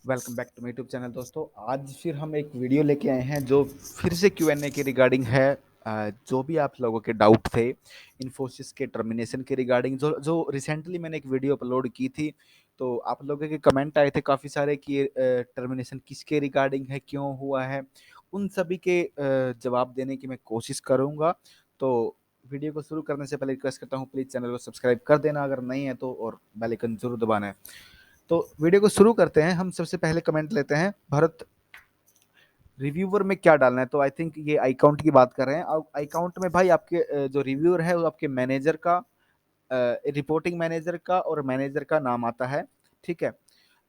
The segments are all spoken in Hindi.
Welcome back to my YouTube channel दोस्तों। आज फिर हम एक वीडियो लेके आए हैं जो फिर से Q&A के रिगार्डिंग है। जो भी आप लोगों के डाउट थे इन्फोसिस के टर्मिनेशन के रिगार्डिंग, जो जो रिसेंटली मैंने एक वीडियो अपलोड की थी, तो आप लोगों के कमेंट आए थे काफ़ी सारे कि टर्मिनेशन किसके रिगार्डिंग है, क्यों हुआ है। उन सभी के जवाब देने की मैं कोशिश करूँगा। तो वीडियो को शुरू करने से पहले रिक्वेस्ट करता हूँ, प्लीज़ चैनल को सब्सक्राइब कर देना अगर नहीं है तो, और बेल आइकन जरूर दबाना है। तो वीडियो को शुरू करते हैं। हम सबसे पहले कमेंट लेते हैं, भरत रिव्यूअर में क्या डालना है। तो आई थिंक ये आई काउंट की बात कर रहे हैं। आई काउंट में भाई आपके जो रिव्यूअर है वो आपके मैनेजर का, रिपोर्टिंग मैनेजर का और मैनेजर का नाम आता है, ठीक है।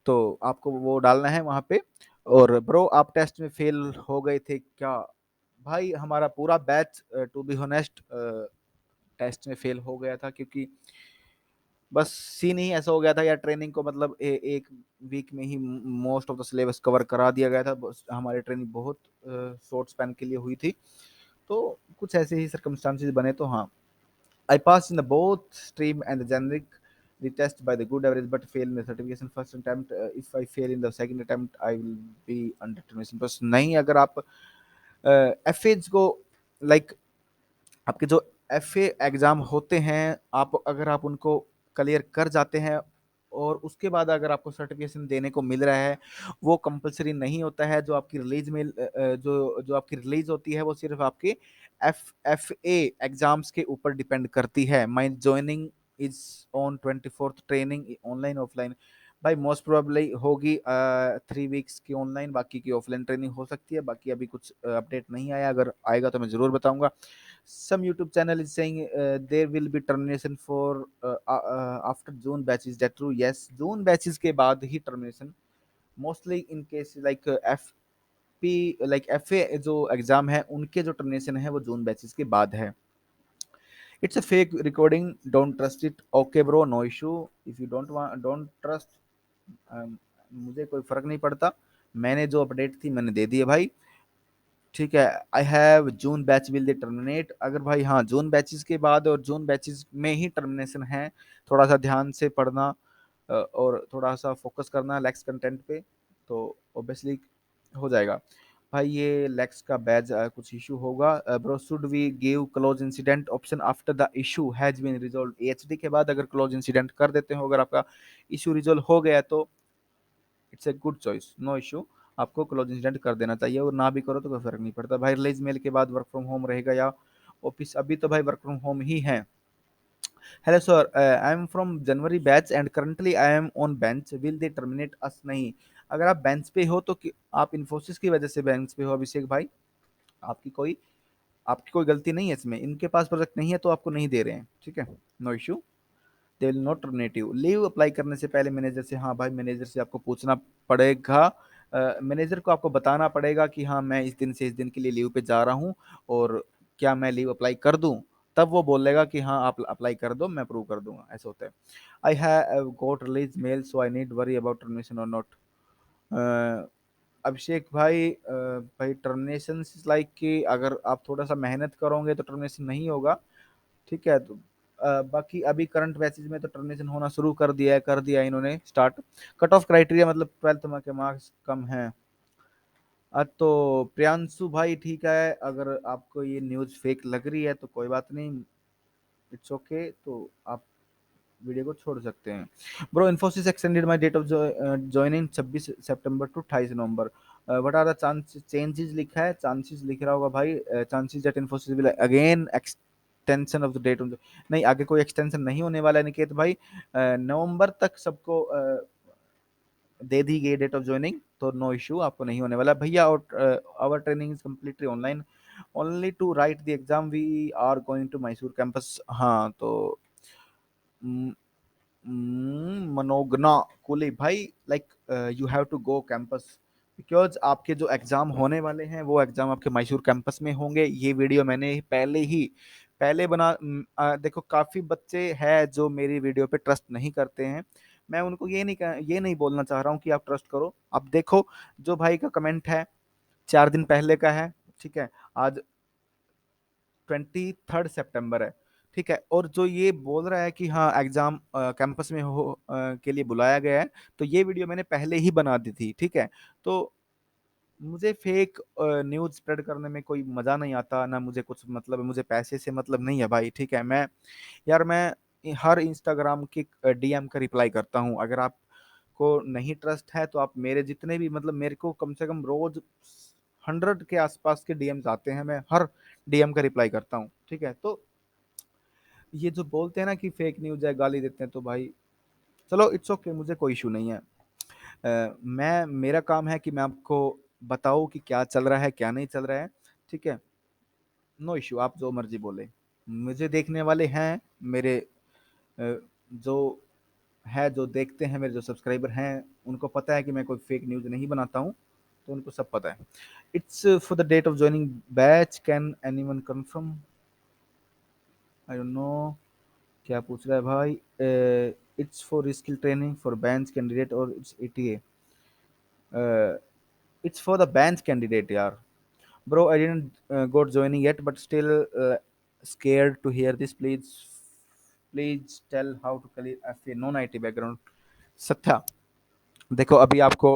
तो आपको वो डालना है वहां पे। और ब्रो आप टेस्ट में फेल हो गए थे क्या? भाई हमारा पूरा batch to be honest test में फेल हो गया था, क्योंकि बस सीन ही ऐसा हो गया था यार। ट्रेनिंग को मतलब एक वीक में ही most of the syllabus cover करा दिया गया था। हमारी ट्रेनिंग बहुत शॉर्ट स्पैन के लिए हुई थी, तो कुछ ऐसे ही सर्कमस्टांसेस बने। तो हाँ, I pass in the both stream and the generic the test by the good average but fail in the certification first attempt. If I fail in the second attempt I will be under termination। बस नहीं, अगर आप एफ को लाइक आपके जो एफए एग्जाम होते हैं, आप अगर आप उनको क्लियर कर जाते हैं और उसके बाद अगर आपको सर्टिफिकेशन देने को मिल रहा है, वो कंपलसरी नहीं होता है। जो आपकी रिलीज में जो जो आपकी रिलीज होती है वो सिर्फ आपके एफ ए एग्जाम्स के ऊपर डिपेंड करती है। माई joining is on 24th training online offline. भाई मोस्ट प्रोबेबली होगी 3 वीक्स की ऑनलाइन, बाकी की ऑफलाइन ट्रेनिंग हो सकती है। बाकी अभी कुछ अपडेट नहीं आया, अगर आएगा तो मैं जरूर बताऊंगा। some YouTube channel is saying there will be termination for after June batch. Is that true? Yes, June batches के बाद ही termination mostly in case like FP like FA जो एग्जाम है उनके जो टर्मिनेशन है वो जून बैचेस के बाद है। It's a fake recording, don't trust it. Okay bro, no issue. If you don't trust, मुझे कोई फर्क नहीं पड़ता। मैंने जो अपडेट थी मैंने दे दी है भाई, ठीक है। I have June batch will they terminate. अगर भाई हाँ जून बैचेस के बाद और जून बैचेस में ही टर्मिनेशन है, थोड़ा सा ध्यान से पढ़ना और थोड़ा सा फोकस करना लेक्स कंटेंट पे, तो ऑब्वियसली हो जाएगा। भाई ये लेक्स का बैच कुछ इशू होगा। Bro should we give close incident option after the issue has been resolve. AHD के बाद अगर क्लोज इंसिडेंट कर देते हो, अगर आपका इशू रिजॉल्व हो गया तो it's a good choice, no issue. आपको क्लोज इंसिडेंट कर देना चाहिए, और ना भी करो तो कोई फर्क नहीं पड़ता भाई। रिलीज मेल के बाद वर्क फ्रॉम होम रहेगा या ऑफिस? अभी तो भाई वर्क फ्रॉम होम ही है। Hello sir, I am from January batch and currently I am on bench, will they terminate us? नहीं, अगर आप बेंच पे हो तो आप इन्फोसिस की वजह से बेंच पे हो अभिषेक भाई। आपकी कोई आपकी कोई गलती नहीं है इसमें। इनके पास प्रोजेक्ट नहीं है तो आपको नहीं दे रहे हैं, ठीक है। No issue, they will not terminate you. Leave apply करने से पहले मैनेजर से, हाँ भाई मैनेजर से आपको पूछना पड़ेगा। मैनेजर को आपको बताना पड़ेगा कि हाँ मैं इस दिन से इस दिन के लिए लीव पे जा रहा हूँ, और क्या मैं लीव अप्लाई कर दूँ? तब वो बोलेगा कि हाँ आप अप्लाई कर दो, मैं अप्रूव कर दूंगा। ऐसा होता है। I have got release mail so I need worry about termination और नॉट। अभिषेक भाई, भाई टर्मिनेशन लाइक कि अगर आप थोड़ा सा मेहनत करोगे तो टर्मिनेशन नहीं होगा, ठीक है। तो बाकी अभी करंट बैचेज में तो टर्मिनेशन होना शुरू कर दिया है इन्होंने स्टार्ट। कट ऑफ क्राइटेरिया मतलब 12th के मार्क्स कम हैं। तो प्रियांशु भाई ठीक है, अगर आपको ये न्यूज़ फेक लग रही है तो कोई बात नहीं, इट्स ओके। तो आप वीडियो को छोड़ सकते हैं। Bro Infosys extended my date of joining 26 September to 28 November. What are the chances? Changes लिखा है, चांसेस लिख रहा होगा भाई। Chances that Infosys will again extension of the date. नहीं, आगे कोई एक्सटेंशन नहीं होने वाला है निकेत भाई। नवंबर तक सबको दे दी गई डेट ऑफ ज्वाइनिंग, तो नो इशू, आपको नहीं होने वाला भैया। और our training is completely online, only to write the exam we are going to Mysore campus. हाँ तो मनोगना कुली भाई, like you have to go campus, because आपके जो एग्जाम होने वाले हैं वो एग्जाम आपके मैसूर कैंपस में होंगे। ये वीडियो मैंने पहले बना देखो काफी बच्चे हैं जो मेरी वीडियो पे ट्रस्ट नहीं करते हैं। मैं उनको ये नहीं बोलना चाह रहा हूँ कि आप ट्रस्ट करो। अब देखो, जो भाई का कमेंट है 4 दिन पहले का है, ठीक है। आज 23 सितंबर है, ठीक है। और जो ये बोल रहा है कि हाँ एग्जाम कैंपस में के लिए बुलाया गया है, तो ये वीडियो मैंने पहले ही बना दी थी, ठीक है। तो मुझे फेक न्यूज़ स्प्रेड करने में कोई मज़ा नहीं आता, ना मुझे कुछ मतलब है, मुझे पैसे से मतलब नहीं है भाई, ठीक है। मैं हर इंस्टाग्राम की डीएम का रिप्लाई करता हूँ। अगर आपको नहीं ट्रस्ट है तो आप मेरे जितने भी मतलब मेरे को कम से कम रोज 100 के आसपास के डीएम्स आते हैं, मैं हर डीएम का रिप्लाई करता हूँ, ठीक है। तो ये जो बोलते हैं ना कि फेक न्यूज़ है, गाली देते हैं, तो भाई चलो इट्स ओके, मुझे कोई इशू नहीं है। मैं मेरा काम है कि मैं आपको बताऊँ कि क्या चल रहा है, क्या नहीं चल रहा है, ठीक है। नो इश्यू, आप जो मर्जी बोले। मुझे देखने वाले हैं मेरे जो जो देखते हैं, मेरे जो सब्सक्राइबर हैं, उनको पता है कि मैं कोई फेक न्यूज़ नहीं बनाता हूँ, तो उनको सब पता है। It's for the date of joining batch, can anyone confirm? I don't know क्या पूछ रहा है भाई। It's for skill training for bench candidate और it's ATA? It's for the bench candidate यार। Bro, I didn't got joining yet, but still scared to hear this. Please tell how to clear FA non-IT background. Satya, देखो अभी आपको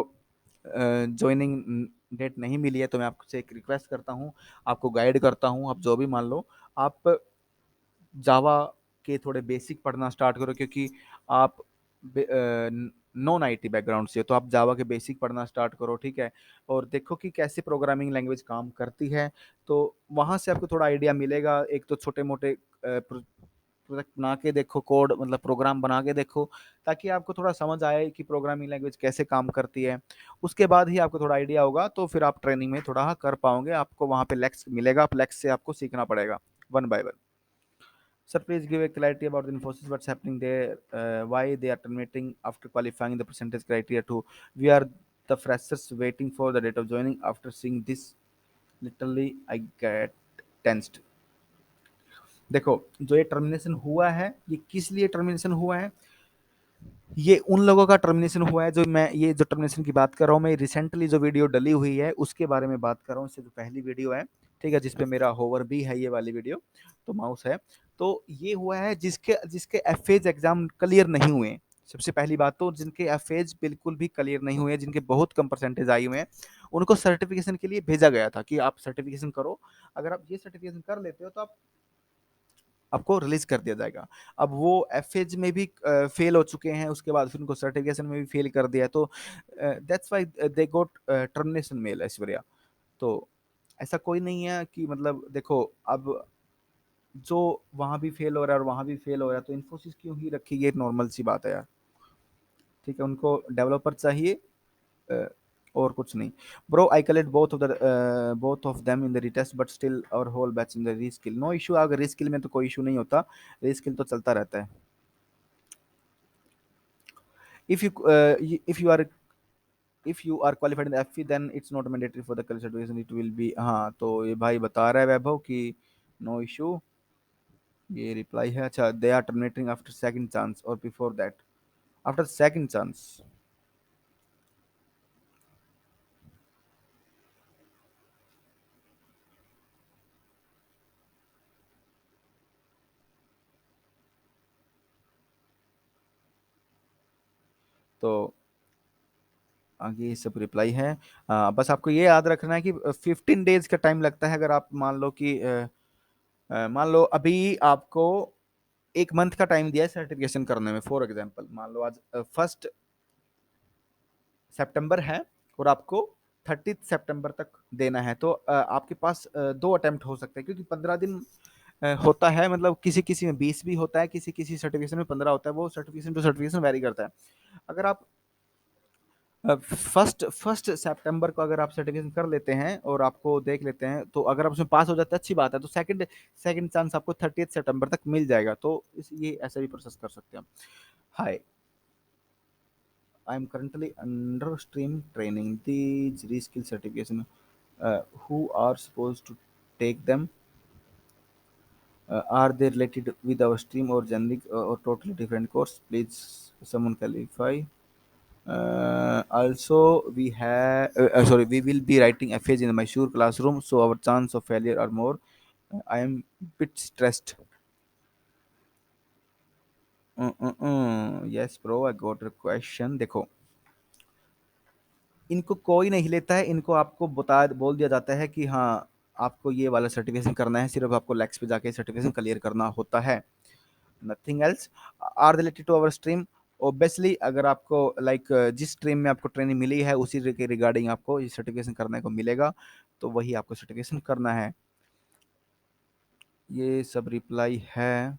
ज्वाइनिंग डेट नहीं मिली है, तो मैं आपसे एक रिक्वेस्ट करता हूँ, आपको गाइड करता हूँ, आप जो भी मान लो, आप जावा के थोड़े बेसिक पढ़ना स्टार्ट करो, क्योंकि आप नॉन आईटी बैकग्राउंड से हो, तो आप जावा के बेसिक पढ़ना स्टार्ट करो, ठीक है। और देखो कि कैसे प्रोग्रामिंग लैंग्वेज काम करती है, तो वहाँ से आपको थोड़ा आइडिया मिलेगा। एक तो छोटे मोटे प्रोजेक्ट बना के देखो, कोड मतलब प्रोग्राम बना के देखो, ताकि आपको थोड़ा समझ आए कि प्रोग्रामिंग लैंग्वेज कैसे काम करती है। उसके बाद ही आपको थोड़ा आइडिया होगा, तो फिर आप ट्रेनिंग में थोड़ा कर पाओगे। आपको वहाँ पे लेक्स मिलेगा, आप लेक्स से आपको सीखना पड़ेगा one by one. Sir, please give a clarity about the Infosys, what's happening there, why they are terminating after qualifying the percentage criteria too. We are the freshers waiting for the date of joining. After seeing this, literally I get tensed. देखो, जो ये टर्मिनेशन हुआ है, ये किस लिए टर्मिनेशन हुआ है? ये उन लोगों का टर्मिनेशन हुआ है, जो मैं ये जो टर्मिनेशन की बात कर रहा हूँ, मैं रिसेंटली जो वीडियो डली हुई है उसके बारे में बात कर रहा हूँ। इससे जो पहली वीडियो है, ठीक है, जिसपे मेरा होवर भी है, ये वाली वीडियो, तो माउस है। तो ये हुआ है जिसके जिसके एफएज एग्जाम क्लियर नहीं हुए। सबसे पहली बात तो जिनके एफएज बिल्कुल भी क्लियर नहीं हुए, जिनके बहुत कम परसेंटेज आई हुए हैं, उनको सर्टिफिकेशन के लिए भेजा गया था कि आप सर्टिफिकेशन करो। अगर आप ये सर्टिफिकेशन कर लेते हो तो आप आपको रिलीज कर दिया जाएगा। अब वो एफएज में भी फेल हो चुके हैं, उसके बाद फिर उनको सर्टिफिकेशन में भी फेल कर दिया, तो that's why they got termination mail Aishwarya. तो ऐसा कोई नहीं है कि मतलब देखो, अब जो वहां भी फेल हो रहा है और वहां भी फेल हो रहा है, तो इन्फोसिस क्यों ही रखी, ये नॉर्मल सी बात है यार, ठीक है। उनको डेवलपर चाहिए, अ, और कुछ नहीं। Bro, I collect both of them in the retest, but still और whole batch in the reskill. No issue, अगर रीस्किल में तो कोई इशू नहीं होता, रीस्किल तो चलता रहता है। if you if you are qualified in the FE, then it's not mandatory for the college certification, it will be। हाँ, तो ये भाई बता रहा है वैभव कि नो इशू, ये रिप्लाई है। अच्छा, they are terminating after second chance और before that? After second chance? तो आगे ये सब रिप्लाई है। बस आपको ये याद रखना है कि 15 डेज का टाइम लगता है। अगर आप मान लो कि मान लो अभी आपको 1 मंथ का टाइम दिया है सर्टिफिकेशन करने में, फॉर एग्जाम्पल मान लो आज 1 सितंबर है और आपको 30 सितंबर तक देना है, तो आपके पास 2 अटेम्प्ट हो सकते हैं, क्योंकि 15 दिन होता है। मतलब किसी किसी में 20 भी होता है, किसी किसी सर्टिफिकेशन में 15 होता है, वो सर्टिफिकेशन टू सर्टिफिकेशन वेरी करता है। अगर आप फर्स्ट फर्स्ट सितंबर को अगर आप सर्टिफिकेशन कर लेते हैं और आपको देख लेते हैं, तो अगर आप उसमें पास हो जाते हैं अच्छी बात है, तो सेकंड सेकंड चांस आपको 30 सितंबर तक मिल जाएगा। तो ये ऐसा भी प्रोसेस कर सकते हैं। हाय, I am currently under stream training. These reskill certification, who are supposed to take them? Are they related with our stream or generic or totally different course? Please, someone clarify. Also, we will be writing FAs in the Mysore classroom, so our chance of failure are more. I am bit stressed. Yes bro, I got your question. देखो, इनको कोई नहीं लेता है, इनको आपको बता बोल दिया जाता है कि हाँ, आपको ये वाला सर्टिफिकेशन करना है, सिर्फ आपको लेक्स पे जाके सर्टिफिकेशन क्लियर करना होता है, nothing else. Are related to our stream. Obviously अगर आपको लाइक जिस स्ट्रीम में आपको ट्रेनिंग मिली है उसी के रिगार्डिंग आपको ये सर्टिफिकेशन करने को मिलेगा, तो वही आपको सर्टिफिकेशन करना है। ये सब रिप्लाई है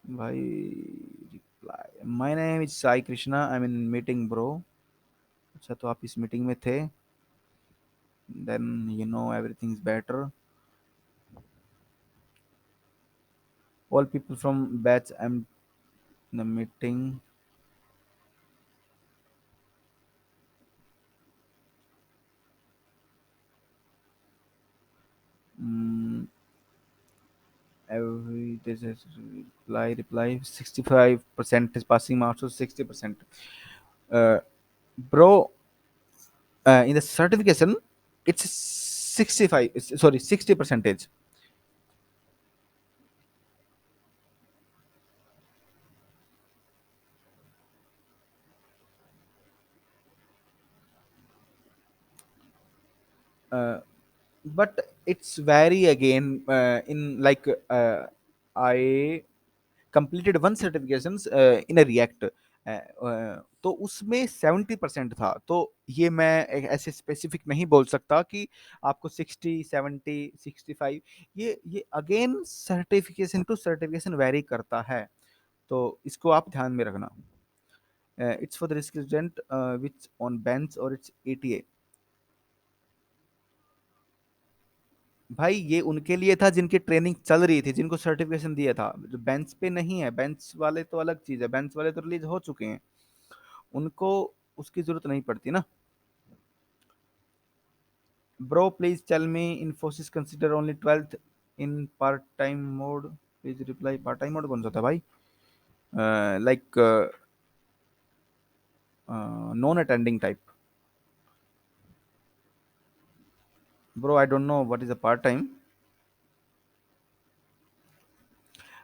भाई। Reply, my name is Sai Krishna, I mean meeting bro. अच्छा, तो आप इस मीटिंग में थे, then you know everything is better. All people from batch I am the meeting. Every this is reply 65% is passing marks, so 60%. uh, Bro, in the certification it's 65, sorry, 60 percentage. uh, but it's vary again, in like I completed one certifications in a react, तो उसमें 70% था। तो ये मैं ऐसे स्पेसिफिक नहीं बोल सकता कि आपको 60, 70, 65, ये again certification to certification very करता है, तो इसको आप ध्यान में रखना। It's for the student which on bench और इट्स एटीए। भाई ये उनके लिए था जिनकी ट्रेनिंग चल रही थी, जिनको सर्टिफिकेशन दिया था, जो बेंच पे नहीं है, बेंच वाले तो अलग चीज है, बेंच वाले तो रिलीज हो चुके हैं, उनको उसकी जरूरत नहीं पड़ती ना। Bro please tell me, Infosys consider only 12th in part time mode. Please reply, part time mode कौन सा था भाई? Like non attending type. Bro I don't know what is a part time.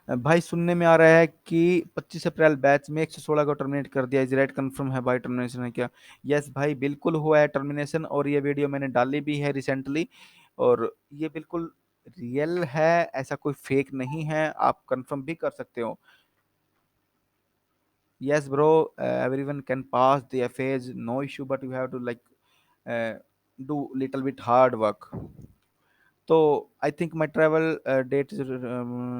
भाई सुनने में आ रहा है कि 25 अप्रैल बैच में 116 को टर्मिनेट कर दिया, इज राइट, कंफर्म है भाई, टर्मिनेशन है क्या? यस भाई, बिल्कुल हुआ है टर्मिनेशन, और ये वीडियो मैंने डाली भी है रिसेंटली, और ये बिल्कुल रियल है, ऐसा कोई फेक नहीं है, आप कंफर्म भी कर सकते हो। Yes, bro. Everyone can pass the FAs, no issue. But you have to like uh, do little bit hard work. तो I think my travel date,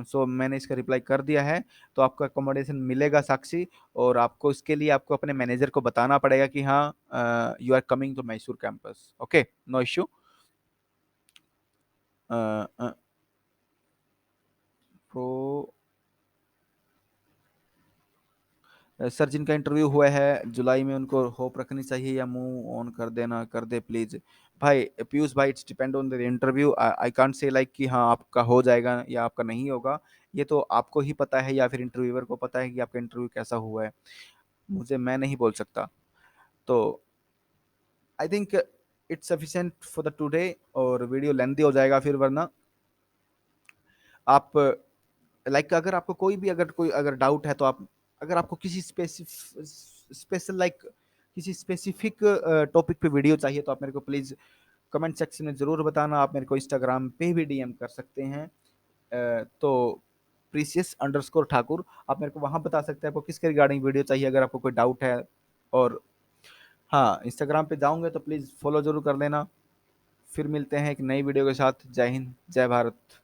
so मैंने इसका रिप्लाई कर दिया है। तो आपको अकोमोडेशन मिलेगा साक्षी, और आपको इसके लिए आपको अपने मैनेजर को बताना पड़ेगा कि हाँ, you are coming to Mysore campus, okay, no issue. तो सर जिनका इंटरव्यू हुआ है जुलाई में, उनको होप रखनी चाहिए या मूव ऑन कर देना, कर दे प्लीज। भाई पीयूष भाई, it's depend on the interview, I can't say like कि हाँ आपका हो जाएगा या आपका नहीं होगा। ये तो आपको ही पता है या फिर इंटरव्यूअर को पता है कि आपका इंटरव्यू कैसा हुआ है, मुझे मैं नहीं बोल सकता। तो I think it's sufficient for the today, और वीडियो लेंथी हो जाएगा फिर, वरना आप लाइक अगर आपको कोई भी अगर डाउट है, तो आप, अगर आपको किसी स्पेशल लाइक किसी स्पेसिफिक टॉपिक पे वीडियो चाहिए, तो आप मेरे को प्लीज कमेंट सेक्शन में जरूर बताना। आप मेरे को इंस्टाग्राम पे भी डीएम कर सकते हैं, तो प्रीसियस अंडरस्कोर ठाकुर, आप मेरे को वहां बता सकते हैं आपको किसके रिगार्डिंग वीडियो चाहिए, अगर आपको कोई डाउट है। और हाँ, इंस्टाग्राम पे जाऊंगे तो प्लीज फॉलो जरूर कर लेना। फिर मिलते हैं एक नई वीडियो के साथ। जय हिंद, जय भारत।